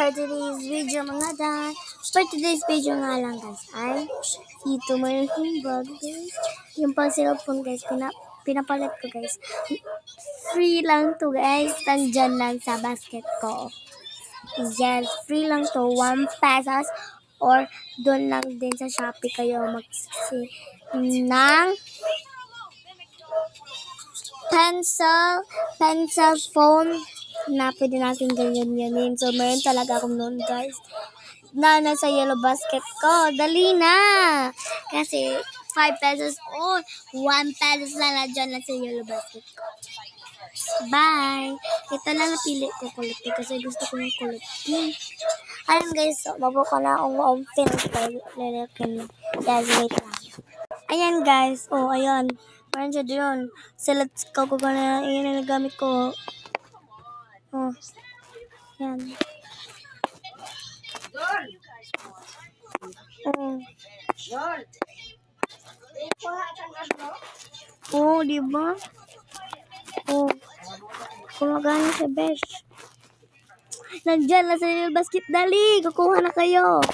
for today's video mga dan. For today's video nga lang guys ay ito mo yung bag guys. Yung pang cellphone guys, pinapalit ko guys. Free lang to guys. Nandyan lang sa basket ko. Yes, free lang to. 1 pesos or doon lang din sa Shopee kayo magsi ng pencil phone na pwede natin ganyan-ganin. So, mayroon talaga akong noon, guys, na nasa yellow basket ko. Dali na! Kasi, 5 pesos or 1 pesos lang na dyan sa yellow basket ko. Bye! Ito lang napili ko kuliti kasi gusto ko yung kuliti. Ayun, guys, so, mabuka na akong open. Guys, wait lang. Ayan, guys. Oh, ayan. Parang siya doon. Salat ko na iyan ang nagamit ko. Oh. Yan. Oh. Oh, di ba? Oh. Kumagana siya, besh. Nandiyan na sa little basket. Dali, kukuha na kayo.